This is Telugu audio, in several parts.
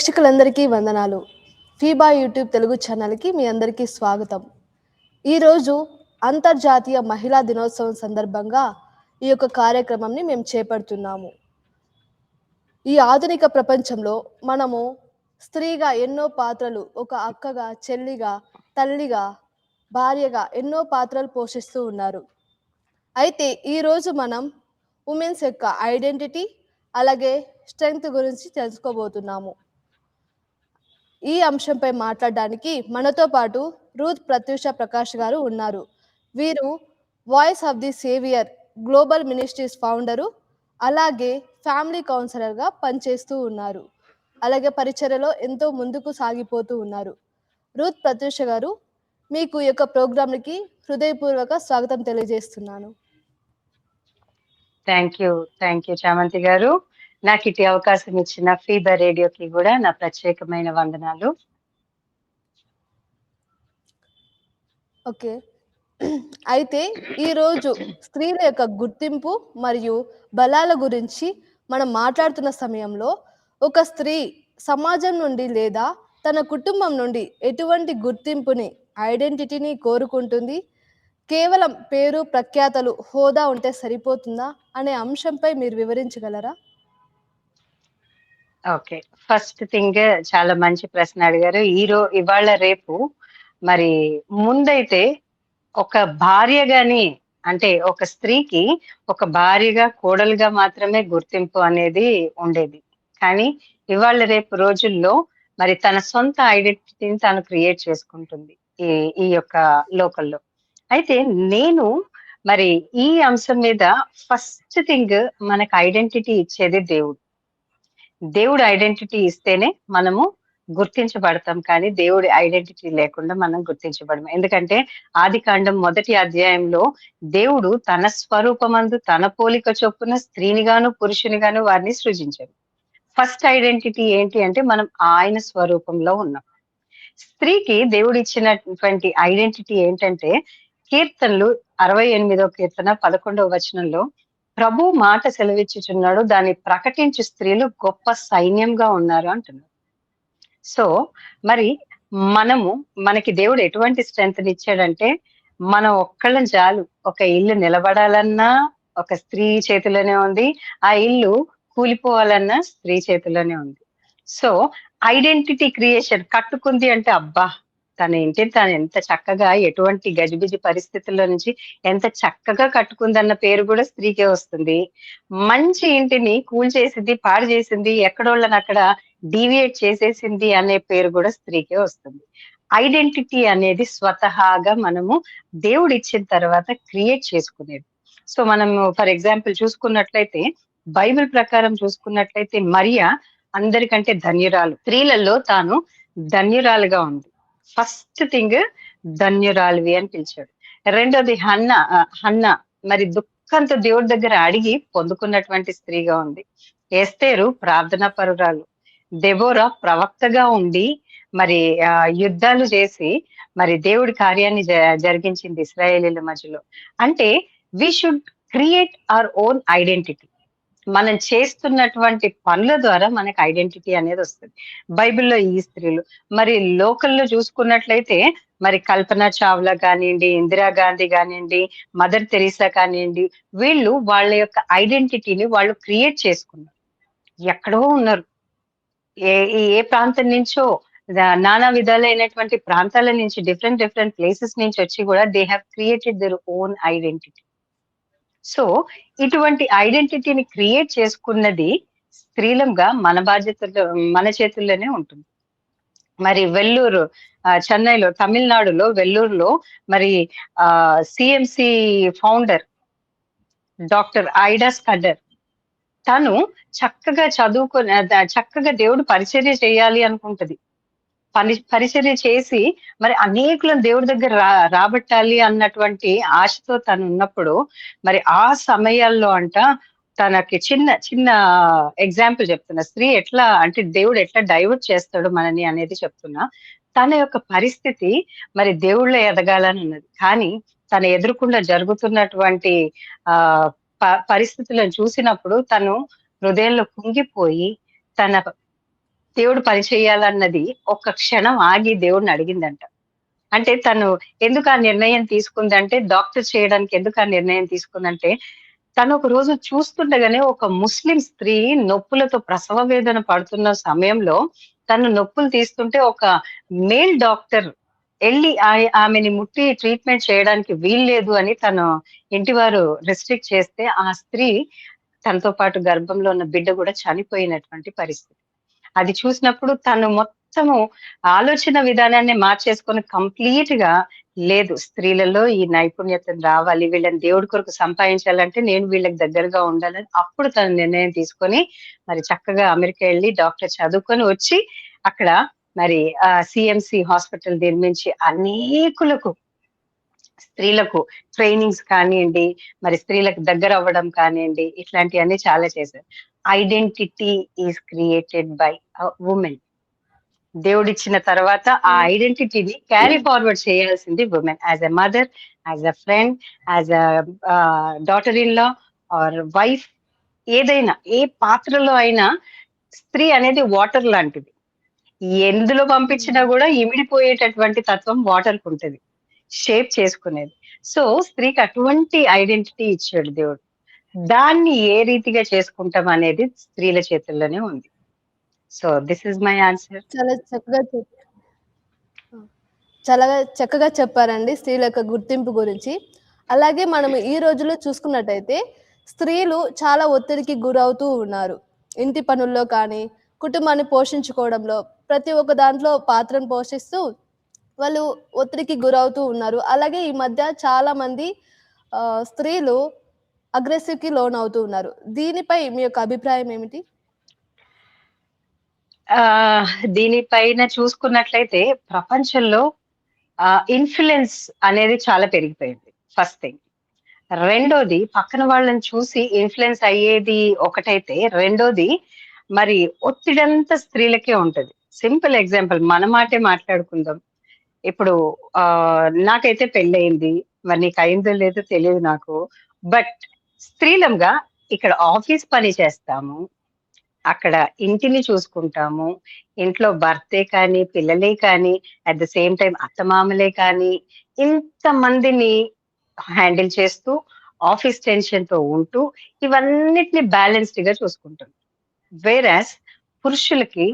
ప్రేక్షకులందరికీ వందనాలు. ఫీబా యూట్యూబ్ తెలుగు ఛానల్‌కి మీ అందరికీ స్వాగతం. ఈరోజు అంతర్జాతీయ మహిళా దినోత్సవం సందర్భంగా ఈ యొక్క కార్యక్రమంని మేము చేపడుతున్నాము. ఈ ఆధునిక ప్రపంచంలో మనము స్త్రీగా ఎన్నో పాత్రలు ఒక అక్కగా, చెల్లిగా, తల్లిగా, భార్యగా ఎన్నో పాత్రలు పోషిస్తూ ఉన్నారు. అయితే ఈరోజు మనం ఉమెన్స్ యొక్క ఐడెంటిటీ అలాగే స్ట్రెంగ్త్ గురించి తెలుసుకోబోతున్నాము. ఈ అంశంపై మాట్లాడడానికి మనతో పాటు రూత్ ప్రత్యూష ప్రకాష్ గారు ఉన్నారు. వీరు voice of the saviour global ministries founder, అలాగే ఫ్యామిలీ కౌన్సిలర్గా పనిచేస్తూ ఉన్నారు. అలాగే పరిచర్యలో ఎంతో ముందుకు సాగిపోతూ ఉన్నారు. రూత్ ప్రత్యూష గారు, మీకు ఈ యొక్క ప్రోగ్రాంకి హృదయపూర్వక స్వాగతం తెలియజేస్తున్నాను. థ్యాంక్ యూ చామంతి గారు. నాకు ఇటు అవకాశం ఇచ్చిన ఫీబా రేడియోకి కూడా నా ప్రత్యేకమైన వందనాలు. ఓకే. అయితే ఈరోజు స్త్రీల యొక్క గుర్తింపు మరియు బలాల గురించి మనం మాట్లాడుతున్న సమయంలో ఒక స్త్రీ సమాజం నుండి లేదా తన కుటుంబం నుండి ఎటువంటి గుర్తింపుని, ఐడెంటిటీని కోరుకుంటుంది? కేవలం పేరు, ప్రఖ్యాతలు, హోదా ఉంటే సరిపోతుందా అనే అంశంపై మీరు వివరించగలరా? ఓకే. ఫస్ట్ థింగ్ చాలా మంచి ప్రశ్న అడిగారు. ఇవాళ రేపు మరి ముందైతే ఒక భార్యగాని అంటే ఒక స్త్రీకి ఒక భార్యగా, కోడలుగా మాత్రమే గుర్తింపు అనేది ఉండేది. కానీ ఇవాళ రేపు రోజుల్లో మరి తన సొంత ఐడెంటిటీని తాను క్రియేట్ చేసుకుంటుంది ఈ ఈ యొక్క లోకల్లో. అయితే నేను మరి ఈ అంశం మీద ఫస్ట్ థింగ్ మనకు ఐడెంటిటీ ఇచ్చేది దేవుడు. దేవుడు ఐడెంటిటీ ఇస్తేనే మనము గుర్తించబడతాం, కానీ దేవుడి ఐడెంటిటీ లేకుండా మనం గుర్తించబడము. ఎందుకంటే ఆదికాండం 1వ అధ్యాయంలో దేవుడు తన స్వరూపమందు తన పోలిక చొప్పున స్త్రీనిగాను పురుషునిగాను వారిని సృజించాడు. ఫస్ట్ ఐడెంటిటీ ఏంటి అంటే మనం ఆయన స్వరూపంలో ఉన్నాం. స్త్రీకి దేవుడు ఇచ్చినటువంటి ఐడెంటిటీ ఏంటంటే కీర్తనలు 68వ కీర్తన 11వ వచనంలో ప్రభు మాట సెలవిచ్చుచున్నాడు, దాన్ని ప్రకటించు స్త్రీలు గొప్ప సైన్యంగా ఉన్నారు అంటున్నారు. సో మరి మనకి దేవుడు ఎటువంటి స్ట్రెంగ్త్ ఇచ్చాడంటే మనం ఒక్కళ్ళం చాలు. ఒక ఇల్లు నిలబడాలన్నా ఒక స్త్రీ చేతిలోనే ఉంది, ఆ ఇల్లు కూలిపోవాలన్నా స్త్రీ చేతిలోనే ఉంది. సో ఐడెంటిటీ క్రియేషన్ కట్టుకుంది అంటే అబ్బా తన ఇంటిని తను ఎంత చక్కగా ఎటువంటి గజిబిజి పరిస్థితుల్లో నుంచి ఎంత చక్కగా కట్టుకుందన్న పేరు కూడా స్త్రీకే వస్తుంది. మంచి ఇంటిని కూల్చేసింది, పాడు చేసింది, ఎక్కడోళ్ళని అక్కడ డీవియేట్ చేసేసింది అనే పేరు కూడా స్త్రీకే వస్తుంది. ఐడెంటిటీ అనేది స్వతహాగా మనము దేవుడు ఇచ్చిన తర్వాత క్రియేట్ చేసుకునేది. సో మనము ఫర్ ఎగ్జాంపుల్ చూసుకున్నట్లయితే బైబిల్ ప్రకారం చూసుకున్నట్లయితే మరియా అందరికంటే ధన్యురాలు. స్త్రీలలో తాను ధన్యురాలుగా ఉంది. ఫస్ట్ థింగ్ ధన్యురాలివి అని పిలిచాడు. రెండోది హన్న మరి దుఃఖంతో దేవుడి దగ్గర అడిగి పొందుకున్నటువంటి స్త్రీగా ఉంది. ఎస్తేరు ప్రార్థనా పరురాలు. దెబోరా ప్రవక్తగా ఉండి మరి యుద్ధాలు చేసి మరి దేవుడి కార్యాన్ని జరిగించింది ఇశ్రాయేలీల మధ్యలో. అంటే we should create our own identity. మనం చేస్తున్నటువంటి పనుల ద్వారా మనకు ఐడెంటిటీ అనేది వస్తుంది. బైబిల్లో ఈ స్త్రీలు మరి లోకల్లో చూసుకున్నట్లయితే మరి కల్పన చావ్లా కానివ్వండి, ఇందిరాగాంధీ కానివ్వండి, మదర్ తెరీసా కానివ్వండి, వీళ్ళు వాళ్ళ యొక్క ఐడెంటిటీని వాళ్ళు క్రియేట్ చేసుకున్నారు. ఎక్కడో ఉన్నారు, ఏ ప్రాంతం నుంచో నానా విధాలైనటువంటి ప్రాంతాల నుంచి డిఫరెంట్ ప్లేసెస్ నుంచి వచ్చి కూడా they have created their own identity. So ఇటువంటి ఐడెంటిటీని క్రియేట్ చేసుకున్నది స్త్రీలంగా మన బాధ్యతలో మన చేతుల్లోనే ఉంటుంది. మరి వెల్లూరు చెన్నైలో తమిళనాడులో వెల్లూరులో మరి సిఎంసి ఫౌండర్ డాక్టర్ ఐడా స్కడ్డర్ తను చక్కగా చక్కగా దేవుడు పరిచర్య చేయాలి అనుకుంటది. పరిచర్య చేసి మరి అనేకులను దేవుడి దగ్గర రాబట్టాలి అన్నటువంటి ఆశతో తను ఉన్నప్పుడు మరి ఆ సమయాల్లో తనకి చిన్న ఎగ్జాంపుల్ చెప్తున్నా. స్త్రీ ఎట్లా అంటే దేవుడు ఎట్లా డైవర్ట్ చేస్తాడు మనని అనేది చెప్తున్నా. తన యొక్క పరిస్థితి మరి దేవుళ్ళ ఎదగాలని ఉన్నది, కానీ తను ఎదురుకుండా జరుగుతున్నటువంటి పరిస్థితులను చూసినప్పుడు తను హృదయంలో కుంగిపోయి తన దేవుడు పని చేయాలన్నది ఒక్క క్షణం ఆగి దేవుడిని అడిగిందంట. అంటే తను ఎందుకు ఆ నిర్ణయం తీసుకుందంటే, డాక్టర్ చేయడానికి ఎందుకు ఆ నిర్ణయం తీసుకుందంటే, తను ఒక రోజు చూస్తుండగానే ఒక ముస్లిం స్త్రీ నొప్పులతో ప్రసవ వేదన పడుతున్న సమయంలో, తను నొప్పులు తీస్తుంటే ఒక మేల్ డాక్టర్ ఎళ్లి ఆమెని ముట్టి ట్రీట్‌మెంట్ చేయడానికి వీల్లేదు అని తను ఇంటివారు రెస్ట్రిక్ట్ చేస్తే, ఆ స్త్రీ తనతో పాటు గర్భంలో ఉన్న బిడ్డ గూడా చనిపోయినటువంటి పరిస్థితి. అది చూసినప్పుడు తను మొత్తము ఆలోచన విధానాన్ని మార్చేసుకొని కంప్లీట్‌గా లేదు, స్త్రీలలో ఈ నైపుణ్యతను రావాలి. వీళ్ళని దేవుడి కొరకు సంపాదించాలంటే నేను వీళ్ళకి దగ్గరగా ఉండాలని అప్పుడు తను నిర్ణయం తీసుకొని మరి చక్కగా అమెరికా ఎళ్లి డాక్టర్ చదువుకొని వచ్చి అక్కడ మరి సీఎంసీ హాస్పిటల్ నిర్మించి అనేకులకు స్త్రీలకు ట్రైనింగ్స్ కానియండి, మరి స్త్రీలకు దగ్గరవ్వడం కానియండి, ఇట్లాంటియన్నీ చాలా చేశారు. Identity is created by women. దేవుడిచ్చిన తర్వాత ఆ హ్మ్. ఐడెంటిటీని క్యారీ ఫార్వర్డ్ చేయాల్సింది women. As a mother, as a friend, as a daughter in law or wife, ఏదైనా ఏ పాత్రలో అయినా స్త్రీ అనేది వాటర్ లాంటిది. ఎందులో పంపించినా హ్మ్. గూడా ఇమిడిపోయేటటువంటి తత్వం వాటర్‌కుంటది. షేప్ చేసుకునేది. సో, స్త్రీకి అటువంటి ఐడెంటిటీ ఇచ్చాడు దేవుడు. దాన్ని ఏ రీతిగా చేసుకుంటాం అనేది స్త్రీల చేతుల్లోనే ఉంది. So, this is my answer. చాలా చక్కగా చెప్ ఆ! చాలా చక్కగా చెప్పారండి స్త్రీల యొక్క గుర్తింపు గురించి. అలాగే మనం ఈ రోజుల్లో చూసుకున్నట్టయితే స్త్రీలు చాలా ఒత్తిడికి గురవుతూ ఉన్నారు. ఇంటి పనుల్లో కానీ, కుటుంబాన్ని పోషించుకోవడంలో ప్రతి ఒక్క దాంట్లో పాత్రను పోషిస్తూ వాళ్ళు ఒత్తిడికి గురవుతూ ఉన్నారు. అలాగే ఈ మధ్య చాలామంది స్త్రీలు అగ్రెసివ్‌కి లోనవుతూ ఉన్నారు. దీనిపై మీ యొక్క అభిప్రాయం ఏమిటి? దీనిపైన చూసుకున్నట్లయితే ప్రపంచంలో ఇన్‌ఫ్లూయెన్స్ అనేది చాలా పెరిగిపోయింది. First thing. రెండోది పక్కన వాళ్ళని చూసి ఇన్‌ఫ్లూయెన్స్ అయ్యేది ఒకటైతే, రెండోది మరి ఒత్తిడంతా స్త్రీలకే ఉంటది. సింపుల్ ఎగ్జాంపుల్ మన మాటే మాట్లాడుకుందాం. ఇప్పుడు నాకైతే పెళ్లయింది. మరి నీకయిందో లేదో తెలీదు నాకు. బట్ స్త్రీలంగా ఇక్కడ ఆఫీస్ పని చేస్తాము. అక్కడ ఇంటిని చూసుకుంటాము. ఇంట్లో భర్తే కానీ, పిల్లలే కానీ, అట్ ద సేమ్ టైమ్ అత్తమామలే కానీ, ఇంతమందిని హ్యాండిల్ చేస్తూ, ఆఫీస్ టెన్షన్‌తో ఉంటూ, ఇవన్నిటిని బ్యాలెన్స్‌డ్‌గా చూసుకుంటాం. వేరాస్ పురుషులకి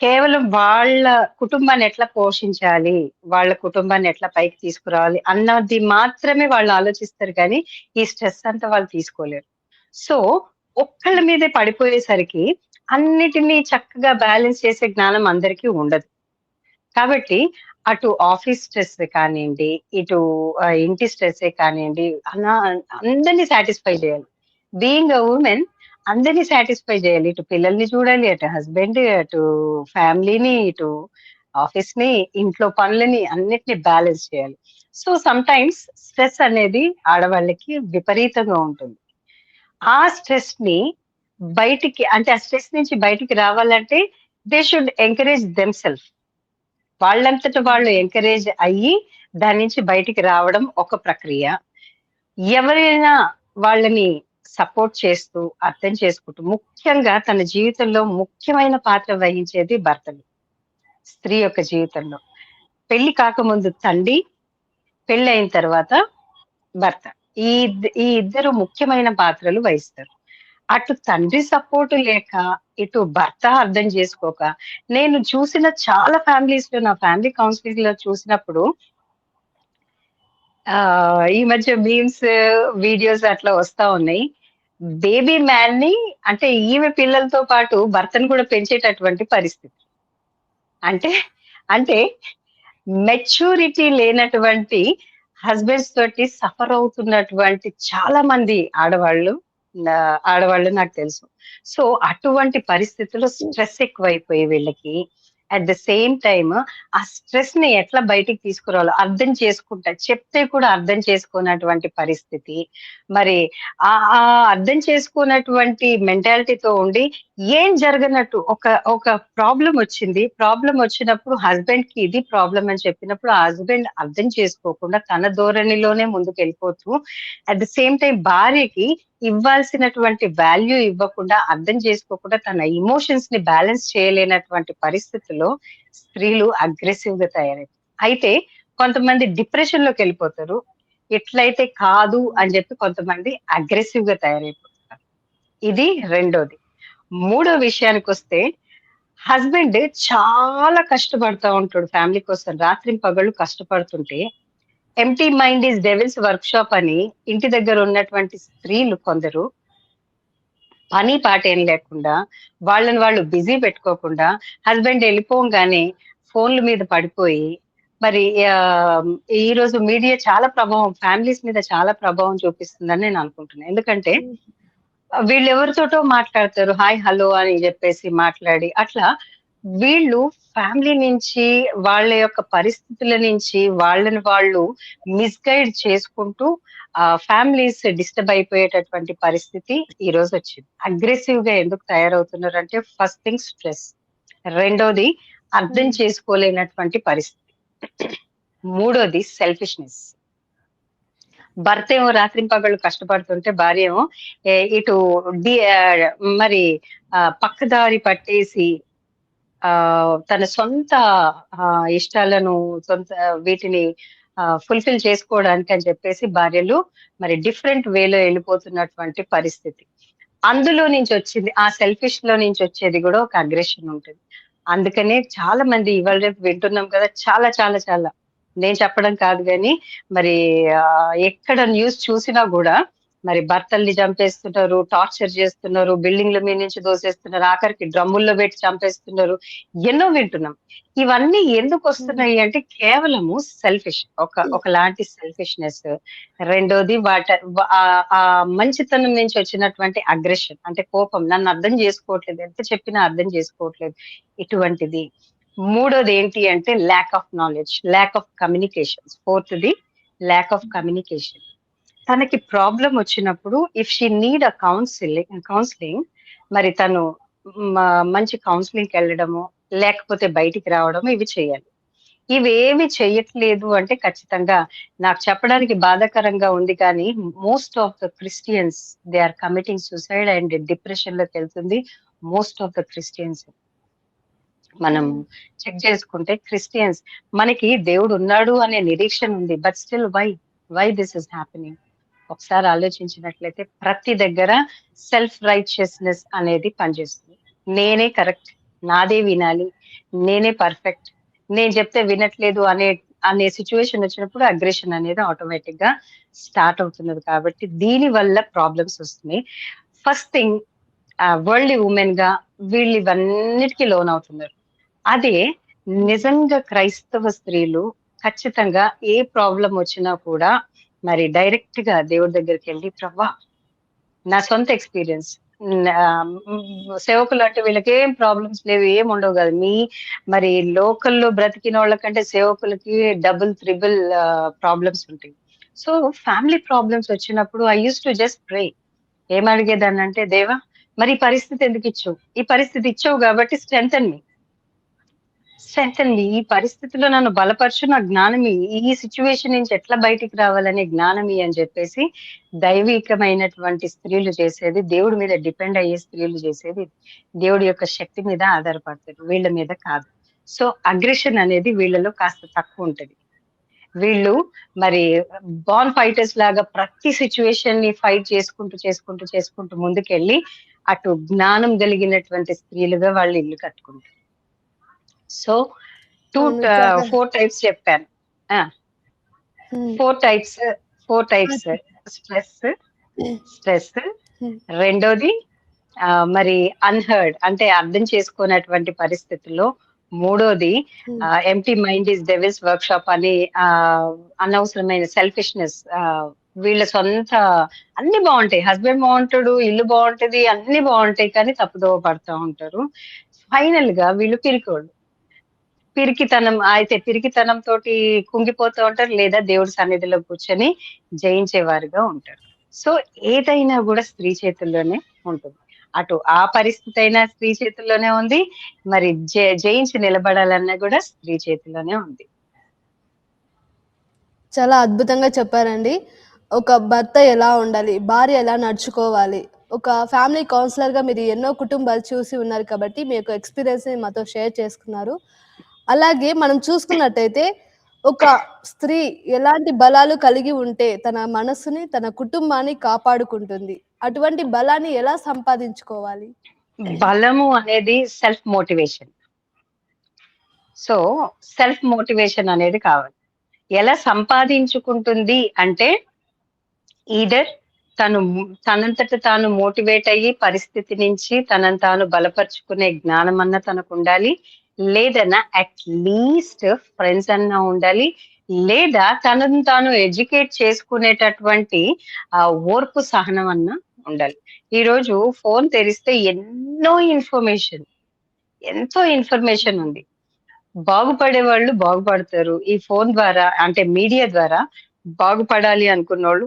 కేవలం వాళ్ళ కుటుంబాన్ని ఎట్లా పోషించాలి, వాళ్ళ కుటుంబాన్ని ఎట్లా పైకి తీసుకురావాలి అన్నది మాత్రమే వాళ్ళు ఆలోచిస్తారు కానీ, ఈ స్ట్రెస్ అంతా వాళ్ళు తీసుకోలేరు. సో, ఒక్కళ్ళ మీదే పడిపోయేసరికి అన్నిటిని చక్కగా బ్యాలెన్స్ చేసే జ్ఞానం అందరికీ ఉండదు. కాబట్టి అటు ఆఫీస్ స్ట్రెస్ కానియండి, ఇటు ఇంటి స్ట్రెస్సే కానియండి, అందరిని సాటిస్ఫై చేయాలి. బీయింగ్ ఎ వుమెన్ అందరిని సాటిస్ఫై చేయాలి. ఇటు పిల్లల్ని చూడాలి, అటు హస్బెండ్, అటు ఫ్యామిలీని, ఇటు ఆఫీస్‌ని, ఇంట్లో పనులని అన్నిటిని బ్యాలెన్స్ చేయాలి. సో, సమ్‌టైమ్స్ స్ట్రెస్ అనేది ఆడవాళ్ళకి విపరీతంగా ఉంటుంది. ఆ స్ట్రెస్‌ని బయటికి అంటే ఆ స్ట్రెస్ నుంచి బయటికి రావాలంటే దే షుడ్ ఎంకరేజ్ దెమ్‌సెల్ఫ్. వాళ్ళంతట హ్మ్. వాళ్ళు ఎంకరేజ్ అయ్యి, దాని నుంచి బయటికి రావడం ఒక ప్రక్రియ. ఎవరైనా వాళ్ళని సపోర్ట్ చేస్తూ, అర్థం చేసుకుంటూ, ముఖ్యంగా తన జీవితంలో ముఖ్యమైన పాత్ర వహించేది భర్తలు. స్త్రీ యొక్క జీవితంలో. పెళ్లి కాకముందు తండ్రి, పెళ్లయిన తర్వాత భర్త. ఈ ఇద్దరు ముఖ్యమైన పాత్రలు వహిస్తారు. అటు తండ్రి సపోర్ట్ లేక, ఇటు భర్త అర్థం చేసుకోక, నేను చూసిన చాలా ఫ్యామిలీస్‌లో నా ఫ్యామిలీ కౌన్సెలింగ్‌లో చూసినప్పుడు ఈ మధ్య మీమ్స్, వీడియోస్ అట్లా వస్తా ఉన్నాయి. బేబీ మ్యాన్‌ని అంటే ఈమె పిల్లలతో పాటు భర్తను కూడా పెంచేటటువంటి పరిస్థితి. అంటే, అంటే మెచ్యూరిటీ లేనటువంటి హస్బెండ్స్ తోటి సఫర్ అవుతున్నటువంటి చాలా మంది ఆడవాళ్ళు నాకు తెలుసు. సో, అటువంటి పరిస్థితుల్లో స్ట్రెస్ ఎక్కువైపోయి వీళ్ళకి. అట్ ద సేమ్ టైమ్ ఆ స్ట్రెస్‌ని ఎట్లా బయటికి తీసుకురావాలో అర్థం చేసుకుంటా, చెప్తే కూడా అర్థం చేసుకోనటువంటి పరిస్థితి. మరి ఆ అర్థం చేసుకోనటువంటి మెంటాలిటీతో ఉండి ఏం జరగనట్టు ఒక ఒక ప్రాబ్లం వచ్చింది. ప్రాబ్లం వచ్చినప్పుడు హస్బెండ్‌కి ఇది ప్రాబ్లమ్ అని చెప్పినప్పుడు, ఆ హస్బెండ్ అర్థం చేసుకోకుండా తన ధోరణిలోనే ముందుకెళ్ళిపోతూ, అట్ ద సేమ్ టైమ్ భార్యకి ఇవ్వాల్సినటువంటి వాల్యూ ఇవ్వకుండా, అర్థం చేసుకోకుండా తన ఎమోషన్స్‌ని బ్యాలెన్స్ చేయలేనటువంటి పరిస్థితిలో స్త్రీలు అగ్రెసివ్‌గా తయారవుతారు. అయితే కొంతమంది డిప్రెషన్‌లోకెళ్ళిపోతారు. ఎట్లయితే కాదు అని చెప్పి కొంతమంది అగ్రెసివ్‌గా తయారైపోతారు. ఇది రెండోది. మూడో విషయానికొస్తే హస్బెండ్ చాలా కష్టపడతా ఉంటాడు ఫ్యామిలీ కోసం. రాత్రింపగళ్ళు కష్టపడుతుంటే, empty mind is devil's workshop అని ఇంటి దగ్గర ఉన్నటువంటి స్త్రీలు కొందరు పని పాట ఏం లేకుండా, వాళ్ళని వాళ్ళు బిజీ పెట్టుకోకుండా, హస్బెండ్ ఎళ్ళిపోంగానే ఫోన్‌ల మీద పడిపోయి, మరి ఈరోజు మీడియా చాలా ప్రభావం ఫ్యామిలీస్ మీద చాలా ప్రభావం చూపిస్తుందని నేను అనుకుంటున్నా. ఎందుకంటే హ్మ్. వీళ్ళెవరితోటో మాట్లాడతారు. హాయ్, హలో అని జెప్పేసి మాట్లాడి, అట్లా వీళ్ళు ఫ్యామిలీ నుంచి, వాళ్ళ యొక్క పరిస్థితుల నుంచి వాళ్ళని వాళ్ళు మిస్‌గైడ్ చేసుకుంటూ ఫ్యామిలీస్ డిస్టర్బ్ అయిపోయేటటువంటి పరిస్థితి ఈరోజొచ్చింది. అగ్రెసివ్‌గా ఎందుకు తయారవుతున్నారంటే ఫస్ట్ థింగ్ స్ట్రెస్. రెండోది అర్థం హ్మ్. చేసుకోలేనటువంటి పరిస్థితి. మూడోది సెల్ఫిష్‌నెస్. భర్తేమో రాత్రింపగళ్ళు కష్టపడుతుంటే భార్యేమో ఇటు డి ఆహ్, మరి పక్కదారి పట్టేసి తన సొంత ఇష్టాలను, సొంత వీటిని ఫుల్‌ఫిల్ చేసుకోవడానికి అని చెప్పేసి భార్యలు మరి డిఫరెంట్ వేలో ఎళ్ళిపోతున్నటువంటి పరిస్థితి. అందులో నుంచొచ్చింది. ఆ సెల్ఫిష్‌లో నుంచొచ్చేది గూడా ఒక అగ్రెషన్ ఉంటది. అందుకనే చాలా మంది ఇవాళ రేపు వింటున్నాం కదా! చాలా చాలా చాలా. నేను చెప్పడం కాదు గానీ, మరి ఎక్కడ న్యూస్ చూసినా గూడా మరి భర్తల్ని చంపేస్తున్నారు, టార్చర్ చేస్తున్నారు, బిల్డింగ్‌ల మీద నుంచి దోసేస్తున్నారు, ఆఖరికి డ్రమ్ముల్లో పెట్టి చంపేస్తున్నారు. ఎన్నో వింటున్నాం. ఇవన్నీ హ్మ్. ఎందుకొస్తున్నాయి అంటే కేవలము సెల్ఫిష్. ఒకలాంటి సెల్ఫిష్‌నెస్. రెండోది ఆ మంచితనం నుంచి వచ్చినటువంటి అగ్రెషన్ అంటే కోపం. నన్ను అర్థం చేసుకోవట్లేదు. ఎంత చెప్పినా అర్థం చేసుకోవట్లేదు. ఇటువంటిది. మూడోది ఏంటి అంటే lack of knowledge, lack of communications. ఫోర్త్‌ది ల్యాక్ ఆఫ్ కమ్యూనికేషన్. తనకి ప్రాబ్లమ్ వచ్చినప్పుడు if she need a counselling మరి తను మ మంచి కౌన్సెలింగ్‌కెళ్ళడమో, లేకపోతే బయటికి రావడమో ఇవి చేయాలి. ఇవేమి చెయ్యట్లేదు అంటే ఖచ్చితంగా నాకు చెప్పడానికి బాధాకరంగా ఉంది కానీ, most of the Christians they are committing suicide and డిప్రెషన్‌లోకెళ్తుంది మోస్ట్ ఆఫ్ ద క్రిస్టియన్స్. మనం హ్మ్. చెక్ చేసుకుంటే క్రిస్టియన్స్ మనకి దేవుడున్నాడు అనే నిరీక్షణ ఉంది. But still why this is happening? ఒకసారి ఆలోచించినట్లయితే ప్రతి దగ్గర సెల్ఫ్ రైచియస్‌నెస్ అనేది పనిచేస్తుంది. నేనే కరెక్ట్. నాదే వినాలి. నేనే పర్ఫెక్ట్. నేను చెప్తే వినట్లేదు అనే సిట్యుయేషన్ వచ్చినప్పుడు అగ్రెషన్ అనేది ఆటోమేటిక్‌గా స్టార్ట్ అవుతున్నది కాబట్టి దీని వల్ల ప్రాబ్లమ్స్ వస్తున్నాయి. ఫస్ట్ థింగ్ వరల్డ్‌లీ వుమెన్‌గా వీళ్ళు ఇవన్నిటికి లోనవుతున్నారు. అదే నిజంగా క్రైస్తవ స్త్రీలు ఖచ్చితంగా ఏ ప్రాబ్లమ్ వచ్చినా కూడా మరి డైరెక్ట్‌గా దేవుడి దగ్గరికెళ్ళి ప్రభా నా సొంత ఎక్స్‌పీరియన్స్. సేవకులు అంటే వీళ్ళకేం ప్రాబ్లమ్స్ లేవు. ఏం ఉండవు గాదు. మరి లోకల్‌లో బ్రతికినోళ్ళ కంటే సేవకులకి డబుల్, త్రిబుల్ ప్రాబ్లమ్స్ ఉంటాయి. సో, ఫ్యామిలీ ప్రాబ్లమ్స్ వచ్చినప్పుడు I used to just pray. ఏమడిగేదాన్నంటే, దేవా మరి ఈ పరిస్థితి ఎందుకిచ్చావు? ఈ పరిస్థితి ఇచ్చావు గాబట్టి స్ట్రెంథెన్ మీ. స్ట్రెంథెన్ మీ. ఈ పరిస్థితిలో నన్ను బలపరచు. నాకు జ్ఞానమియ్యి. ఈ సిట్యుయేషన్ నుంచి ఎట్లా బయటికి రావాలనే జ్ఞానమియ్యి అని చెప్పేసి దైవికమైనటువంటి స్త్రీలు చేసేది, దేవుడి మీద డిపెండ్ అయ్యే స్త్రీలు చేసేది, దేవుడి యొక్క శక్తి మీద ఆధారపడతారు. వీళ్ళ మీద కాదు. సో, అగ్రెషన్ అనేది వీళ్ళలో కాస్త తక్కువుంటది. వీళ్ళు మరి బార్న్ ఫైటర్స్ లాగా ప్రతి సిట్యుయేషన్‌ని ఫైట్ చేసుకుంటూ ముందుకెళ్ళి అటు జ్ఞానం కలిగినటువంటి స్త్రీలుగా వాళ్ళు ఇల్లు కట్టుకుంటారు. సో, నిజంగా. 4 టైప్స్ చెప్పాను. ఆ! హ్మ్. 4 టైప్స్, 4 ఆ! టైప్స్ స్ట్రెస్, హ్మ్. స్ట్రెస్. హ్మ్. రెండోది మరి అన్‌హర్డ్ అంటే అర్థం చేసుకోనటువంటి పరిస్థితుల్లో. మూడోది హ్మ్. Empty mind is devil's workshop అని అనవసరమైన సెల్ఫిష్‌నెస్ వీళ్ళ సొంత అన్నీ బావుంటాయి. హస్బెండ్ బావుంటాడు, ఇల్లు బావుంటది, అన్నీ బావుంటాయి. కానీ తప్పుదోవ పడతా ఉంటారు. ఫైనల్‌గా వీళ్ళు పిరికోళ్ళు. పిరికితనంతోటి కుంగిపోతూ ఉంటారు. లేదా దేవుడి సన్నిధిలో కూర్చొని జయించేవారుగా ఉంటారు. సో, ఏదైనా గూడా స్త్రీ చేతుల్లోనే ఉంటుంది. అటు ఆ పరిస్థితి అయినా స్త్రీ చేతుల్లోనే ఉంది. మరి జయించి నిలబడాలన్నా కూడా స్త్రీ చేతిలోనే ఉంది. చాలా అద్భుతంగా చెప్పారండి. ఒక భర్త ఎలా ఉండాలి, భార్య ఎలా నడుచుకోవాలి. ఒక ఫ్యామిలీ కౌన్సిలర్‌గా మీరు ఎన్నో కుటుంబాలు చూసి ఉన్నారు కాబట్టి, మీ యొక్క ఎక్స్‌పీరియన్స్‌ని మాతో షేర్ చేసుకున్నారు. అలాగే మనం చూసుకున్నట్టయితే, ఒక స్త్రీ ఎలాంటి బలాలు కలిగి ఉంటే, తన మనస్సుని, తన కుటుంబాన్ని కాపాడుకుంటుంది. అటువంటి బలాన్ని ఎలా సంపాదించుకోవాలి? బలము అనేది self motivation. So, self motivation అనేది కావాలి. ఎలా సంపాదించుకుంటుంది అంటే, ఈదర్ తనంతట తాను మోటివేట్ అయ్యి పరిస్థితి నుంచి తనను తాను బలపరుచుకునే జ్ఞానమన్నా తనకుండాలి. లేదన్నా అట్‌లీస్ట్ ఫ్రెండ్స్ అన్నా ఉండాలి. లేదా తనను తాను ఎడ్యుకేట్ చేసుకునేటటువంటి ఓర్పు సహనం అన్నా ఉండాలి. ఈరోజు ఫోను తెరిస్తే ఎంతో ఇన్ఫర్మేషన్ ఉంది. బాగుపడేవాళ్ళు బాగుపడతారు. ఈ ఫోను ద్వారా అంటే మీడియా ద్వారా బాగుపడాలి అనుకున్నోళ్ళు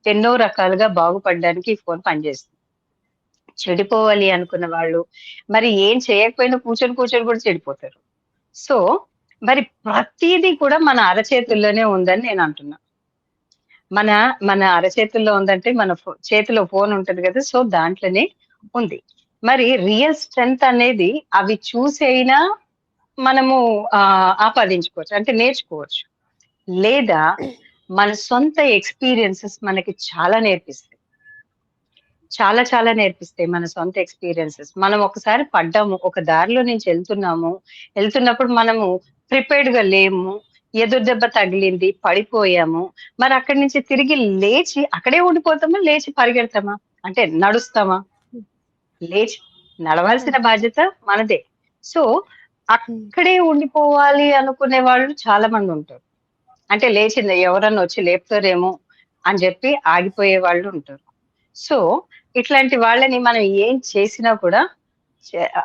ఎన్నో రకాలుగా బాగుపడడానికి ఈ ఫోను పనిచేస్తుంది. చెడిపోవాలి అనుకున్న వాళ్ళు మరి ఏం చేయకపోయినా కూర్చొని కూడా చెడిపోతారు. సో, మరి ప్రతీదీ కూడా మన అరచేతుల్లోనే ఉందని నేనంటున్నా. మన మన అరచేతుల్లో ఉందంటే మన చేతిలో ఫోన్ ఉంటది గదా! సో, దాంట్లోనే ఉంది. మరి రియల్ స్ట్రెంత్ అనేది అవి చూసైనా మనము ఆపాదించుకోవచ్చు. అంటే నేర్చుకోవచ్చు. లేదా మన సొంత ఎక్స్‌పీరియన్సెస్ మనకి చాలా నేర్పిస్తాయి. చాలా నేర్పిస్తాయి మన సొంత ఎక్స్‌పీరియన్సెస్. మనం ఒకసారి పడ్డాము, ఒక దారిలో నుంచి ఎళ్తున్నప్పుడు మనము ప్రిపేర్డ్‌గా లేము. ఎదురు దెబ్బ తగిలింది, పడిపోయాము. మరి అక్కడి నుంచి తిరిగి లేచి అక్కడే ఉండిపోతామా? లేచి పరిగెడతామా? అంటే నడుస్తామా? లేచి నడవాల్సిన బాధ్యత మనదే. సో, అక్కడే ఉండిపోవాలి అనుకునే వాళ్ళు చాలా మందుంటారు. అంటే లేచింది ఎవరన్నా వచ్చి లేపుతారేమో అని జెప్పి ఆగిపోయే వాళ్ళు ఉంటారు. సో, ఇట్లాంటి వాళ్ళని మనం ఏం చేసినా కూడా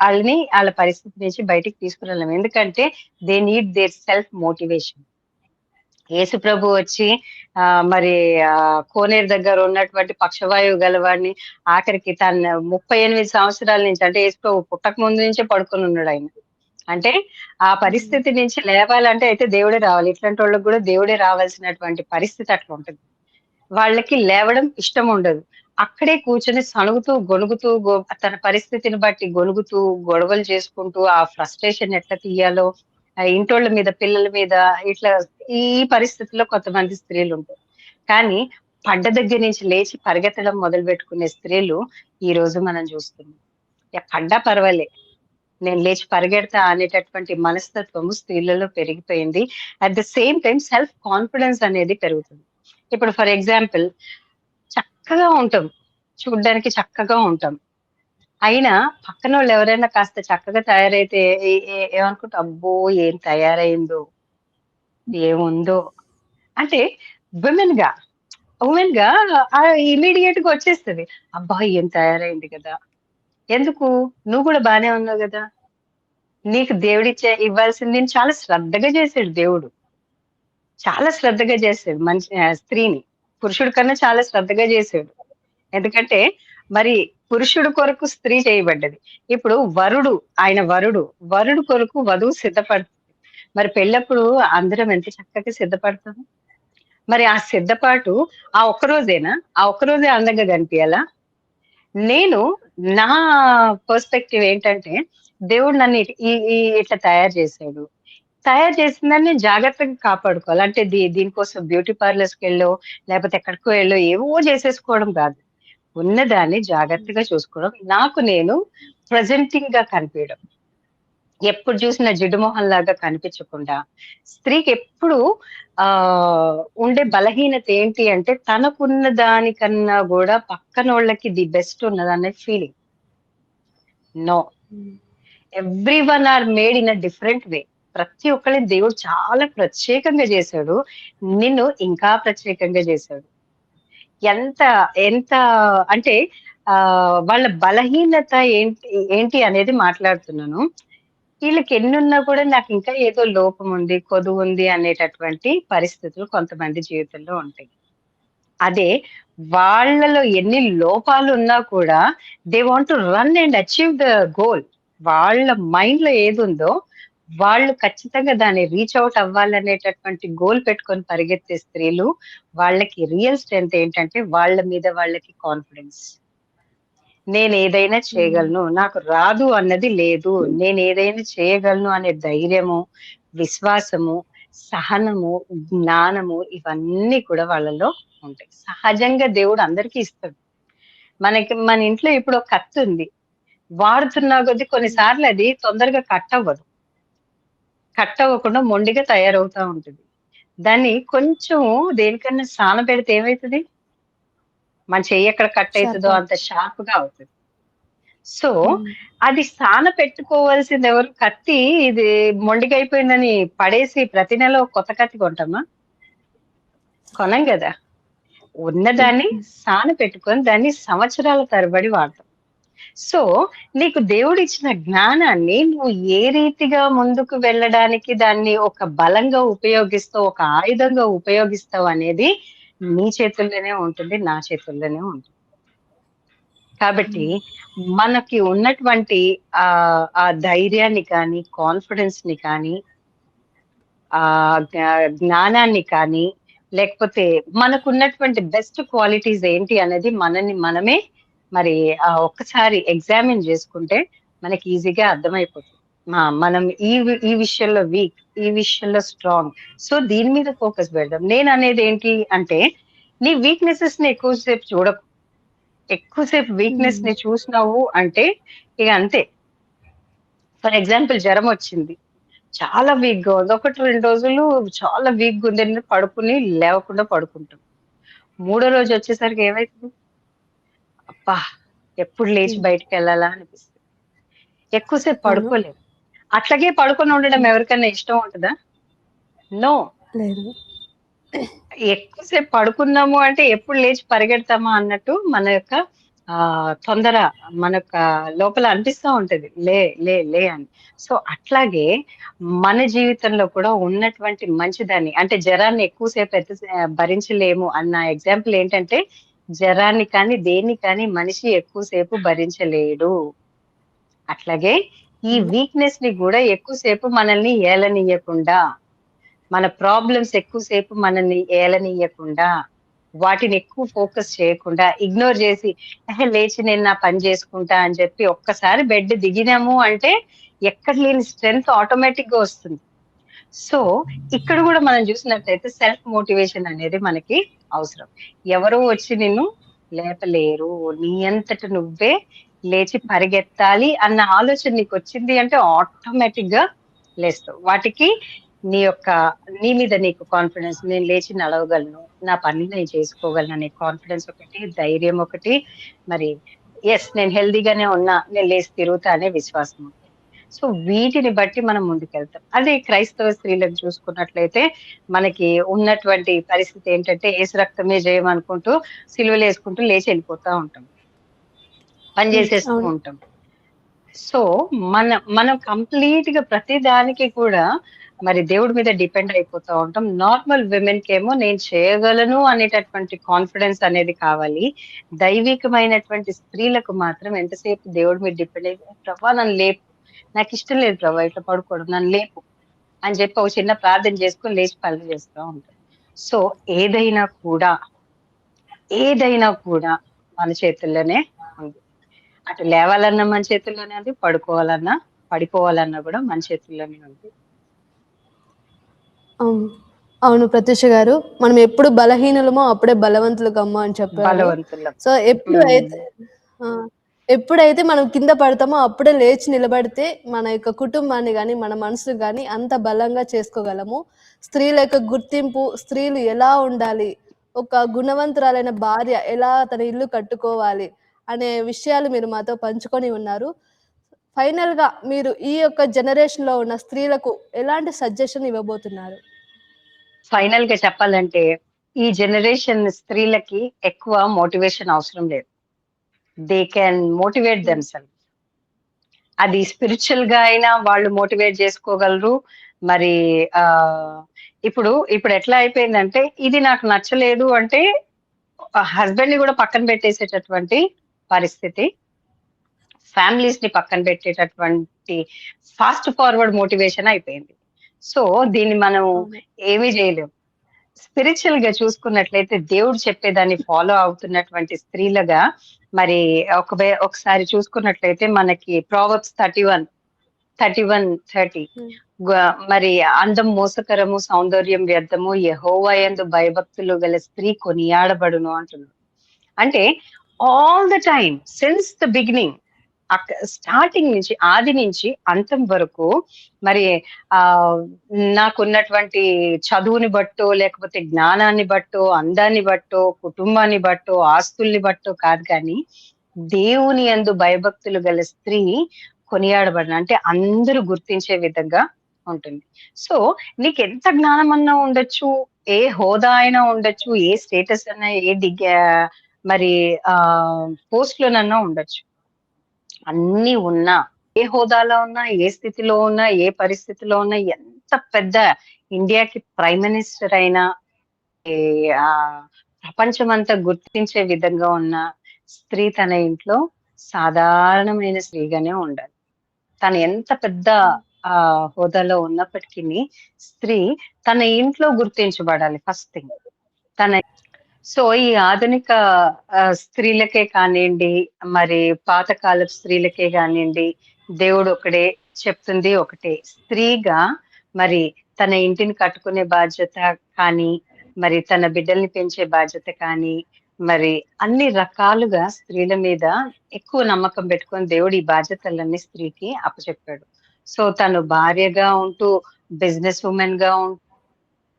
ఆళ్ళ పరిస్థితి నుంచి బయటికి తీసుకురాలేము. ఎందుకంటే they need their self motivation. Yesu ప్రభు వచ్చి మరి కోనేరు దగ్గర ఉన్నటువంటి పక్షవాయువు గలవాడిని ఆఖరికి తన 38 సంవత్సరాల నుంచి అంటే యేసు ప్రభు పుట్టక ముందు నుంచే పడుకొనున్నాడాయన. అంటే ఆ పరిస్థితి నుంచి లేవాలంటే అయితే దేవుడే రావాలి. ఇట్లాంటోళ్ళకి గూడా దేవుడే రావాల్సినటువంటి పరిస్థితి అట్లుంటది. వాళ్ళకి లేవడం ఇష్టముండదు. అక్కడే కూర్చొని సణుగుతూ, గొణుగుతూ తన పరిస్థితిని బట్టి గొణుగుతూ, గొడవలు చేసుకుంటూ, ఆ ఫ్రస్ట్రేషన్ ఎట్లా తీయాలో, ఇంటోళ్ళ మీద, పిల్లల మీద ఇట్లా ఈ పరిస్థితిలో కొంతమంది స్త్రీలుంటారు. కానీ పడ్డ దగ్గర నుంచి లేచి పరిగెత్తడం మొదలుపెట్టుకునే స్త్రీలు ఈరోజు మనం చూస్తున్నాం. పడ్డా పర్వాలే. నేను లేచి పరిగెడతా అనేటటువంటి మనస్తత్వము స్త్రీలలో పెరిగిపోయింది. At the same time self confidence అనేది పెరుగుతుంది. ఇప్పుడు ఫర్ ఎగ్జాంపుల్ చక్కగా ఉంటాం. చూడ్డానికి చక్కగా ఉంటాం. అయినా పక్కనోళ్ళు ఎవరైనా కాస్త చక్కగా తయారైతే ఏ ఏ ఏమనుకుంటాం, అబ్బో! ఏం తయారైందో, ఏముందో అంటే విమెన్‌గా, వుమెన్‌గా ఇమ్మీడియేట్‌గా వచ్చేస్తది. అబ్బా! ఏం తయారైంది కదా! ఎందుకు? నువ్వు కూడా బానే ఉన్నావు గదా! నీకు ఇవ్వాల్సింది నేను చాలా శ్రద్ధగా చేసాడు దేవుడు. చాలా శ్రద్ధగా చేసాడు స్త్రీని. పురుషుడి కన్నా చాలా శ్రద్ధగా చేసాడు. ఎందుకంటే మరి పురుషుడు కొరకు స్త్రీ చేయబడ్డది. ఇప్పుడు ఆయన వరుడు. వరుడు కొరకు వధువు సిద్ధపడుతుంది. మరి పెళ్ళప్పుడు అందరం ఎంత చక్కగా సిద్ధపడతాము. మరి ఆ సిద్ధపాటు ఆ ఒక్క రోజేనా? ఆ ఒక్క రోజే అందంగా కనిపియాలా? నేను నా పర్స్పెక్టివ్ ఏంటంటే దేవుడు నన్ను ఈ ఈ ఇట్లా తయారు చేసాడు. తయారు చేసిందాన్ని నేను జాగ్రత్తగా కాపాడుకోవాలి. అంటే దీనికోసం బ్యూటీ పార్లర్స్‌కెళ్ళో, లేపోతే ఎక్కడికో ఎళ్ళో ఏవో చేసేసుకోవడం కాదు. ఉన్నదాన్ని జాగ్రత్తగా చూసుకోవడం. నాకు నేను ప్రెజెంటింగ్‌గా కనిపియడం. ఎప్పుడు చూసినా జిడ్డు మొహంలాగా కనిపించకుండా, స్త్రీకెప్పుడు ఉండే బలహీనత ఏంటి అంటే, తనకున్న దానికన్నా గూడా పక్కనోళ్ళకి ది బెస్ట్ ఉన్నదనే feeling. No. Everyone are made in a different way. ప్రతి ఒక్కళ్ళని దేవుడు చాలా ప్రత్యేకంగా చేశాడు. నిన్ను ఇంకా ప్రత్యేకంగా చేశాడు. ఎంత ఎంత అంటే వాళ్ళ బలహీనత ఏంటి అనేది మాట్లాడుతున్నాను. ఈళ్ళకి ఎన్నున్నా కూడా నాకింకా ఏదో లోపముంది, కొదువుంది అనేటటువంటి పరిస్థితులు కొంతమంది జీవితంలో ఉంటాయి. అదే వాళ్ళలో ఎన్ని లోపాలు ఉన్నా కూడా they want to run and achieve the goal. వాళ్ళ మైండ్ లో ఏది ఉందో వాళ్ళు ఖచ్చితంగా దాన్ని రీచ్ అవుట్ అవ్వాలనేటటువంటి గోల్ పెట్టుకొని పరిగెత్తే స్త్రీలు, వాళ్ళకి రియల్ స్ట్రెంగ్త్ ఏంటంటే వాళ్ళ మీద వాళ్ళకి కాన్ఫిడెన్స్. నేను ఏదైనా చేయగలను, నాకు రాదు అన్నది లేదు, నేను ఏదైనా చేయగలను అనే ధైర్యము, విశ్వాసము, సహనము, జ్ఞానము ఇవన్నీ కూడా వాళ్ళలో ఉంటాయి. సహజంగా దేవుడు అందరికీ ఇస్తాడు. మన ఇంట్లో ఇప్పుడు ఒక కత్తి ఉంది. వాడుతున్నా కొద్దీ కొన్నిసార్లు అది తొందరగా కట్ అవ్వదు. కట్ అవ్వకుండా మొండిగా తయారవుతా ఉంటుంది. దాన్ని కొంచెం దేనికన్నా సానబెడితే ఏమైతది? మన చెయ్యి ఎక్కడ కట్ షార్ప్ అయితదో అంత అవుతుంది. షార్ప్‌గా అవుతది. సో, హ్మ్. అది సానపెట్టుకోవాల్సింది ఎవరు? కత్తి ఇది మొండిగయిపోయిందని పడేసి ప్రతి నెల ఒక కొత్త కత్తి కొంటామా? కొనం గదా! ఉన్నదాన్ని హ్మ్. సానపెట్టుకొని దాన్ని సంవత్సరాల తరబడి వాడతాం. సో, నీకు దేవుడిచ్చిన జ్ఞానాన్ని నువ్వు ఏ రీతిగా ముందుకు వెళ్ళడానికి దాన్ని ఒక బలంగా ఉపయోగిస్తావు, ఒక ఆయుధంగా ఉపయోగిస్తావనేది నీ చేతుల్లోనే ఉంటుంది. నా చేతుల్లోనే ఉంటుంది. కాబట్టి మనకి ఉన్నటువంటి ఆ ధైర్యాన్ని కానీ, కాన్ఫిడెన్స్‌ని కానీ, జ్ఞానాన్ని కానీ, లేకపోతే మనకున్నటువంటి బెస్ట్ క్వాలిటీస్ ఏంటి అనేది మనల్ని మనమే మరి ఒక్కసారి ఎగ్జామిన్ చేసుకుంటే మనకి ఈజీగా అర్థమైపోతుంది. మనం ఈ విషయంలో వీక్, ఈ విషయంలో స్ట్రాంగ్. సో, దీని మీద ఫోకస్ పెడదాం. నేననేది ఏంటి అంటే, నీ వీక్‌నెసెస్‌ని ఎక్కువ సేపు చూడకు. ఎక్కువ సేపు హ్మ్. వీక్‌నెస్‌ని చూసినావు అంటే ఇగ అంతే. ఫర్ ఎగ్జాంపుల్ జ్వరమొచ్చింది. చాలా వీక్‌గా ఉంది. 1, 2 రోజులు చాలా వీక్‌గుందని పడుకొని లేవకుండా పడుకుంటాం. మూడో రోజొచ్చేసరికి ఏమైతది? అబ్బా! ఎప్పుడు లేచి హ్మ్. బయటికెళ్ళాలా అనిపిస్తది. ఎక్కువ సేపు అవును. పడుకోలేం. అట్లాగే పడుకొని ఉండడం హ్మ్. ఎవరికన్నా ఇష్టం ఉంటదా? నో. లేదు. ఎక్కువ సేపు పడుకున్నాము అంటే ఎప్పుడు లేచి పరిగెడతామా అన్నట్టు మన యొక్క తొందర మనొక లోపల అనిపిస్తా ఉంటది. లే, లే, లే అని. సో, అట్లాగే మన జీవితంలో కూడా ఉన్నటువంటి మంచిదాన్ని అంటే జరాన్ని ఎక్కువ సేపు భరించలేము అన్న ఎగ్జాంపుల్ ఏంటంటే, జరాన్ని కానీ, దేన్ని కానీ మనిషి ఎక్కువ సేపు భరించలేడు. అట్లాగే ఈ హ్మ్. వీక్‌నెస్‌ని గూడా ఎక్కువ సేపు మనల్ని ఏలనీయకుండా మన ప్రాబ్లమ్స్ ఎక్కువ సేపు మనల్ని ఏలనీయకుండా, వాటిని ఎక్కువ ఫోకస్ చేయకుండా, ఇగ్నోర్ చేసి, లేచి నేను నా పని చేసుకుంటా అని చెప్పి ఒక్కసారి బెడ్ దిగినాము అంటే, ఎక్కడ లేని స్ట్రెంగ్త్ ఆటోమేటిక్‌గా వస్తుంది. సో, ఇక్కడ గూడా మనం చూసినట్టయితే సెల్ఫ్ మోటివేషన్ అనేది మనకి అవసరం. ఎవరో వచ్చి నిన్ను లేపలేరు. నీ అంతట నువ్వే లేచి పరిగెత్తాలి అన్న ఆలోచన నీకొచ్చింది అంటే ఆటోమేటిక్‌గా లేస్తావు. వాటికి నీ యొక్క నీ మీద నీకు కాన్ఫిడెన్స్ నేను లేచి నడవగలను. నా పని నేను చేసుకోగలను అనే కాన్ఫిడెన్స్ ఒకటి, ధైర్యం ఒకటి, మరి నేను హెల్తీగానే ఉన్నా. నేను లేసి తిరుగుతా అనే విశ్వాసం ఒకటి. సో, వీటిని బట్టి మనం ముందుకెళ్తాం. అదే క్రైస్తవ స్త్రీలను చూసుకున్నట్లయితే, మనకి ఉన్నటువంటి పరిస్థితి ఏంటంటే, యేసు రక్తమే జయం అనుకుంటూ సిలువలేసుకుంటూ లేచి ఎళ్ళిపోతా ఉంటాం. పని హ్మ్. చేసేస్తూ అవును. ఉంటాం. సో, మనం కంప్లీట్‌గా ప్రతి దానికి కూడా మరి దేవుడి మీద డిపెండ్ అయిపోతా ఉంటాం. నార్మల్ విమెన్‌కేమో నేను చేయగలను అనేటటువంటి కాన్ఫిడెన్స్ అనేది కావాలి. దైవికమైనటువంటి స్త్రీలకు మాత్రం ఎంతసేపు దేవుడి మీద డిపెండ్ అయ్యి, "ప్రభా నన్ను లేపు. నాకిష్టం లేదు ప్రభా ఇట్లా పడుకోవడం. నన్ను లేపు" అని చెప్పి ఒక చిన్న ప్రార్థన చేసుకొని లేచి పనులు చేస్తా ఉంటాం. సో, ఏదైనా కూడా, ఏదైనా కూడా మన చేతుల్లోనే ఉంది. అటు లేవాలన్నా మన చేతుల్లోనే ఉంది. పడుకోవాలన్నా, పడిపోవాలన్నా గూడా మన చేతుల్లోనే ఉంది. అవును. అవును ప్రత్యూష గారు. మనం ఎప్పుడు బలహీనులమో అప్పుడే బలవంతులకమ్మా అని చెప్పారు. బలవంతులం. సో, హ్మ్. ఆ! ఎప్పుడైతే మనం కింద పడతామో అప్పుడే లేచి నిలబడితే మన యొక్క కుటుంబాన్ని గాని, మన మనసుని గాని అంత బలంగా చేసుకోగలము. స్త్రీల యొక్క గుర్తింపు, స్త్రీలు ఎలా ఉండాలి, ఒక గుణవంతురాలైన భార్య ఎలా తన ఇల్లు కట్టుకోవాలి అనే విషయాలు మీరు మాతో పంచుకొని ఉన్నారు. ఫైనల్‌గా మీరు ఈ యొక్క జనరేషన్‌లో ఉన్న స్త్రీలకు ఎలాంటి సజెషన్ ఇవ్వబోతున్నారు? ఫైనల్‌గా చెప్పాలంటే, ఈ జనరేషన్ స్త్రీలకి ఎక్కువ మోటివేషన్ అవసరం లేదు. దే కెన్ మోటివేట్ హ్మ్. దెమ్‌సెల్ఫ్. అది స్పిరిచ్యువల్‌గా అయినా వాళ్ళు మోటివేట్ జేసుకోగలరు. మరి ఇప్పుడు ఎట్లా అయిపోయిందంటే, ఇది నాకు నచ్చలేదు అంటే హస్బెండ్ ని కూడా పక్కన పెట్టేసేటటువంటి పరిస్థితి, ఫ్యామిలీస్ ని పక్కన పెట్టేటటువంటి ఫాస్ట్ ఫార్వర్డ్ మోటివేషన్ అయిపోయింది. సో దీన్ని మనం అవును. ఏమీ చేయలేం. స్పిరిచువల్ గా చూసుకున్నట్లయితే దేవుడు చెప్పేదాన్ని ఫాలో అవుతున్నటువంటి స్త్రీలుగా మరి ఒకసారి చూసుకున్నట్లయితే మనకి ప్రావర్బ్స్ 31:30 హ్మ్. మరి అందం మోసకరము, సౌందర్యం వ్యర్థము, యెహోవా యందు భయభక్తులు గల స్త్రీ కొనియాడబడును అంటున్నాడు. అంటే all the time since the beginning, starting నుంచి, ఆది నుంచి అంతం వరకు మరి ఆ నాకున్నటువంటి చదువుని బట్టో, లేకపోతే జ్ఞానాన్ని బట్టో, అందాన్ని బట్టో, కుటుంబాన్ని బట్టో, ఆస్తుల్ని బట్టో కాదు కానీ దేవుని యందు భయభక్తులు గల స్త్రీ కొనియాడబడిన, అంటే అందరూ గుర్తించే విధంగా ఉంటుంది. సో నీకెంత జ్ఞానం అన్నా ఉండొచ్చు, ఏ హోదా అయినా ఉండొచ్చు, ఏ స్టేటస్ అన్నా, మరి ఆ పోస్ట్ లోనన్నా ఉండొచ్చు. అన్నీ ఉన్నా, ఏ హోదాలో ఉన్నా, ఏ స్థితిలో ఉన్నా, ఏ పరిస్థితిలో ఉన్నా, ఎంత పెద్ద ఇండియాకి ప్రైమ్ మినిస్టర్ అయినా, ఏ ప్రపంచమంతా గుర్తించే విధంగా ఉన్న స్త్రీ తన ఇంట్లో సాధారణమైన స్త్రీగానే ఉండాలి. తను ఎంత పెద్ద హ్మ్. హోదాలో ఉన్నప్పటికీ స్త్రీ తన ఇంట్లో గుర్తించబడాలి ఫస్ట్ థింగ్. తన సో ఈ ఆధునిక స్త్రీలకే కానియండి, మరి పాతకాలపు స్త్రీలకే గానియండి, దేవుడు ఒకడే, చెప్తుంది ఒకటే. స్త్రీగా మరి తన ఇంటిని కట్టుకునే బాధ్యత కానీ, మరి తన బిడ్డల్ని పెంచే బాధ్యత కానీ, మరి అన్ని రకాలుగా స్త్రీల మీద ఎక్కువ నమ్మకం పెట్టుకొని దేవుడు ఈ బాధ్యతలన్నీ స్త్రీకి అప్పచెప్పాడు. సో తను భార్యగా ఉంటూ, బిజినెస్ వుమెన్ గా ఉంటూ,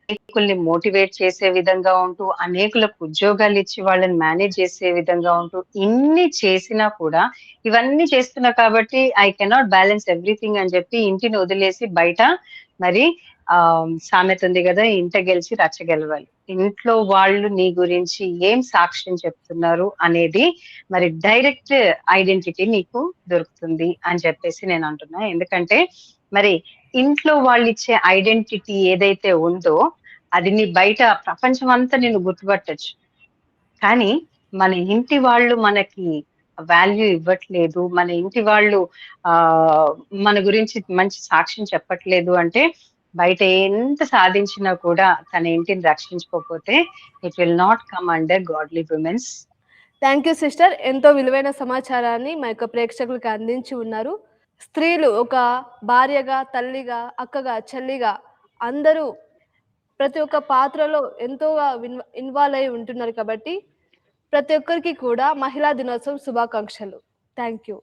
అనేకుల్ని మోటివేట్ చేసే విధంగా ఉంటూ, అనేకులకు ఉద్యోగాలిచ్చి వాళ్ళని మేనేజ్ చేసే విధంగా ఉంటూ, ఇన్ని చేసినా కూడా, ఇవన్నీ చేస్తున్నా కాబట్టి ఐ కెనాట్ బ్యాలెన్స్ ఎవ్రీథింగ్ అని చెప్పి ఇంటిని వదిలేసి బయట మరి సామెత ఉంది కదా, ఇంట గెలిచి రచ్చ గెలవాలి. ఇంట్లో వాళ్ళు నీ గురించి ఏం సాక్ష్యం చెప్తున్నారు అనేది మరి డైరెక్ట్ ఐడెంటిటీ నీకు దొరుకుతుంది అని చెప్పేసి నేను అంటున్నా. ఎందుకంటే మరి ఇంట్లో వాళ్ళు ఇచ్చే ఐడెంటిటీ ఏదైతే ఉందో అది నీ బయట ప్రపంచం అంతా నిన్ను గుర్తుపట్టొచ్చు. కానీ మన ఇంటి వాళ్ళు మనకి వాల్యూ ఇవ్వట్లేదు, మన ఇంటి వాళ్ళు మన గురించి మంచి సాక్ష్యం చెప్పట్లేదు అంటే, బయట ఎంత సాధించినా కూడా తన ఇంటిని రక్షించుకోకపోతే it will not come under godly women's. Thank you sister. ఎంతో విలువైన సమాచారాన్ని మా యొక్క ప్రేక్షకులకి అందించి ఉన్నారు. స్త్రీలు ఒక భార్యగా, తల్లిగా, అక్కగా, చెల్లిగా అందరూ ప్రతి ఒక్క పాత్రలో ఎంతోగా ఇన్వాల్వ్ అయి ఉంటున్నారు కాబట్టి, ప్రతి ఒక్కరికి కూడా మహిళా దినోత్సవం శుభాకాంక్షలు. Thank you.